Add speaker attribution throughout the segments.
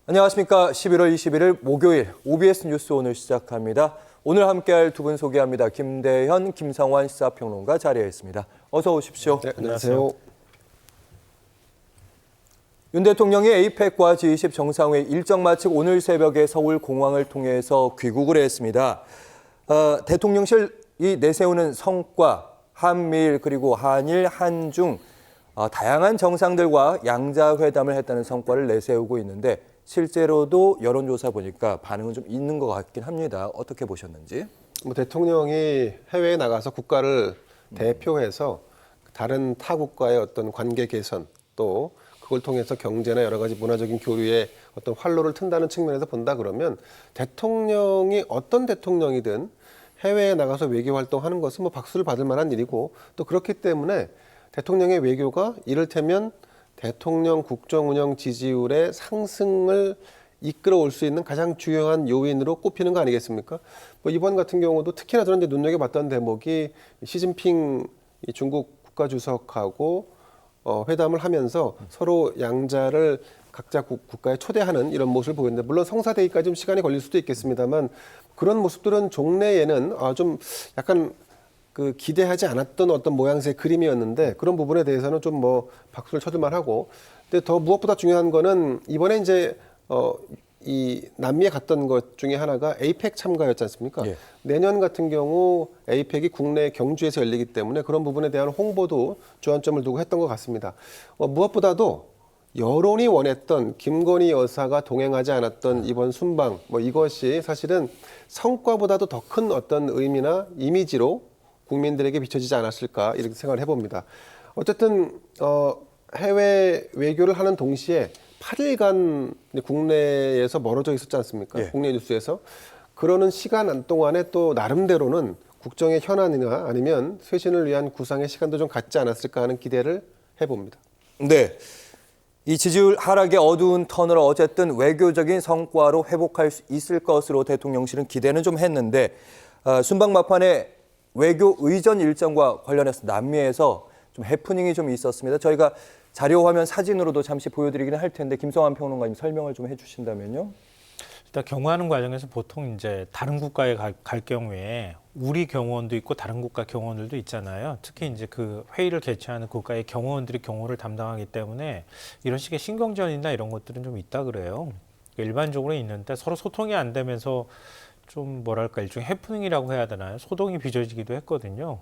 Speaker 1: 안녕하십니까. 11월 21일 목요일 OBS 뉴스 오늘 시작합니다. 오늘 함께할 두 분 소개합니다. 김대현, 김상환 시사평론가 자리에 있습니다. 어서 오십시오.
Speaker 2: 네, 안녕하세요.
Speaker 1: 윤 대통령이 APEC과 G20 정상회의 일정 마치고 오늘 새벽에 서울 공항을 통해서 귀국을 했습니다. 대통령실이 내세우는 성과, 한미일 그리고 한일, 한중 다양한 정상들과 양자회담을 했다는 성과를 내세우고 있는데 실제로도 여론조사 보니까 반응은 좀 있는 것 같긴 합니다. 어떻게 보셨는지?
Speaker 2: 대통령이 해외에 나가서 국가를 대표해서 다른 타 국가의 어떤 관계 개선 또 그걸 통해서 경제나 여러 가지 문화적인 교류에 어떤 활로를 튼다는 측면에서 본다 그러면 대통령이 어떤 대통령이든 해외에 나가서 외교 활동하는 것은 박수를 받을 만한 일이고 또 그렇기 때문에 대통령의 외교가 이를테면 대통령 국정운영 지지율의 상승을 이끌어올 수 있는 가장 중요한 요인으로 꼽히는 거 아니겠습니까? 이번 같은 경우도 특히나 저는 눈여겨봤던 대목이 시진핑 중국 국가주석하고 회담을 하면서 서로 양자를 각자 국가에 초대하는 이런 모습을 보였는데 물론 성사되기까지 좀 시간이 걸릴 수도 있겠습니다만 그런 모습들은 종래에는 좀 약간 기대하지 않았던 어떤 모양새의 그림이었는데 그런 부분에 대해서는 좀 박수를 쳐줄 만하고 근데 더 무엇보다 중요한 거는 이번에 이제 이 남미에 갔던 것 중에 하나가 에이펙 참가였지 않습니까?
Speaker 1: 예.
Speaker 2: 내년 같은 경우 에이펙이 국내 경주에서 열리기 때문에 그런 부분에 대한 홍보도 주안점을 두고 했던 것 같습니다. 무엇보다도 여론이 원했던 김건희 여사가 동행하지 않았던 이번 순방 이것이 사실은 성과보다도 더 큰 어떤 의미나 이미지로 국민들에게 비춰지지 않았을까 이렇게 생각을 해봅니다. 어쨌든 해외 외교를 하는 동시에 8일간 국내에서 멀어져 있었지 않습니까?
Speaker 1: 예.
Speaker 2: 국내 뉴스에서. 그러는 시간 동안에 또 나름대로는 국정의 현안이나 아니면 쇄신을 위한 구상의 시간도 좀 갖지 않았을까 하는 기대를 해봅니다.
Speaker 1: 네. 이 지지율 하락의 어두운 터널을 어쨌든 외교적인 성과로 회복할 수 있을 것으로 대통령실은 기대는 좀 했는데 순방 막판에 외교 의전 일정과 관련해서 남미에서 좀 해프닝이 좀 있었습니다. 저희가 자료 화면 사진으로도 잠시 보여드리기는 할 텐데 김성환 평론가님 설명을 좀 해주신다면요.
Speaker 3: 일단 경호하는 과정에서 보통 이제 다른 국가에 갈 경우에 우리 경호원도 있고 다른 국가 경호원들도 있잖아요. 특히 이제 그 회의를 개최하는 국가의 경호원들이 경호를 담당하기 때문에 이런 식의 신경전이나 이런 것들은 좀 있다 그래요. 일반적으로 있는데 서로 소통이 안 되면서 좀 뭐랄까 일종의 해프닝이라고 해야 되나요? 소동이 빚어지기도 했거든요.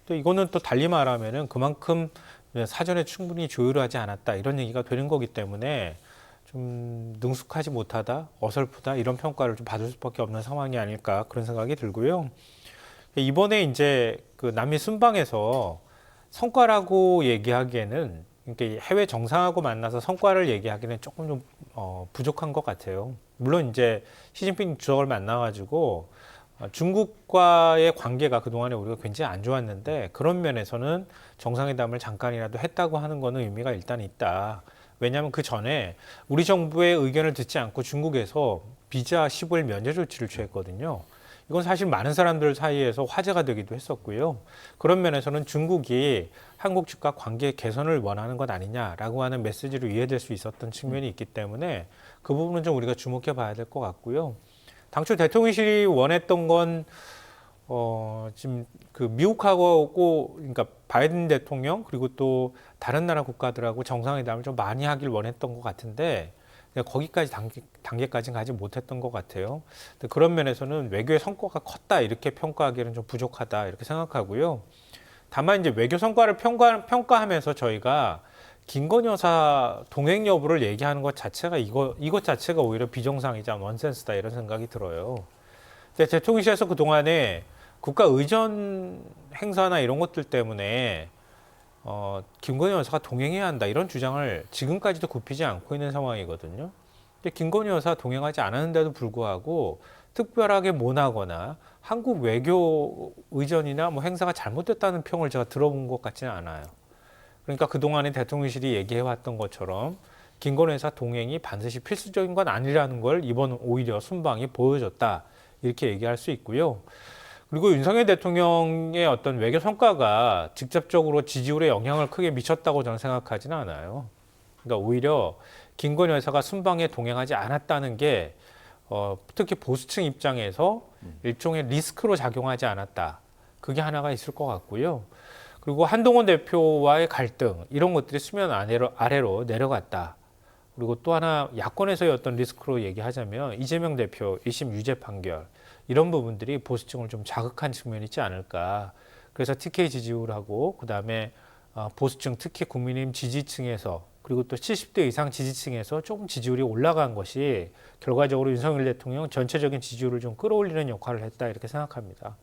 Speaker 3: 또 이거는 또 달리 말하면은 그만큼 사전에 충분히 조율하지 않았다 이런 얘기가 되는 거기 때문에 좀 능숙하지 못하다, 어설프다 이런 평가를 좀 받을 수밖에 없는 상황이 아닐까 그런 생각이 들고요. 이번에 이제 그 남미 순방에서 성과라고 얘기하기에는 그러니까 해외 정상하고 만나서 성과를 얘기하기는 조금 좀 부족한 것 같아요. 물론 이제 시진핑 주석을 만나가지고 중국과의 관계가 그동안에 우리가 굉장히 안 좋았는데 그런 면에서는 정상회담을 잠깐이라도 했다고 하는 거는 의미가 일단 있다. 왜냐하면 그 전에 우리 정부의 의견을 듣지 않고 중국에서 비자 15일 면제 조치를 취했거든요. 이건 사실 많은 사람들 사이에서 화제가 되기도 했었고요. 그런 면에서는 중국이 한국 측과 관계 개선을 원하는 것 아니냐라고 하는 메시지로 이해될 수 있었던 측면이 있기 때문에 그 부분은 좀 우리가 주목해 봐야 될 것 같고요. 당초 대통령실이 원했던 건 지금 그 미국하고 그러니까 바이든 대통령 그리고 또 다른 나라 국가들하고 정상회담을 좀 많이 하길 원했던 것 같은데 거기까지 단계까지는 가지 못했던 것 같아요. 그런 면에서는 외교의 성과가 컸다 이렇게 평가하기에는 좀 부족하다 이렇게 생각하고요. 다만 이제 외교 성과를 평가하면서 저희가 김건희 여사 동행 여부를 얘기하는 것 자체가 이것 자체가 오히려 비정상이자 넌센스다 이런 생각이 들어요. 근데 대통령실에서 그 동안에 국가 의전 행사나 이런 것들 때문에 김건희 여사가 동행해야 한다 이런 주장을 지금까지도 굽히지 않고 있는 상황이거든요. 근데 김건희 여사 동행하지 않았는데도 불구하고 특별하게 모나거나 한국 외교 의전이나 행사가 잘못됐다는 평을 제가 들어본 것 같지는 않아요. 그러니까 그동안에 대통령실이 얘기해왔던 것처럼 김건희 여사 동행이 반드시 필수적인 건 아니라는 걸 이번 오히려 순방이 보여줬다 이렇게 얘기할 수 있고요. 그리고 윤석열 대통령의 어떤 외교 성과가 직접적으로 지지율에 영향을 크게 미쳤다고 저는 생각하지는 않아요. 그러니까 오히려 김건희 여사가 순방에 동행하지 않았다는 게 특히 보수층 입장에서 일종의 리스크로 작용하지 않았다. 그게 하나가 있을 것 같고요. 그리고 한동훈 대표와의 갈등 이런 것들이 수면 아래로 내려갔다. 그리고 또 하나 야권에서의 어떤 리스크로 얘기하자면 이재명 대표 1심 유죄 판결 이런 부분들이 보수층을 좀 자극한 측면이 있지 않을까. 그래서 TK 지지율하고 그다음에 보수층 특히 국민의힘 지지층에서 그리고 또 70대 이상 지지층에서 조금 지지율이 올라간 것이 결과적으로 윤석열 대통령 전체적인 지지율을 좀 끌어올리는 역할을 했다 이렇게 생각합니다.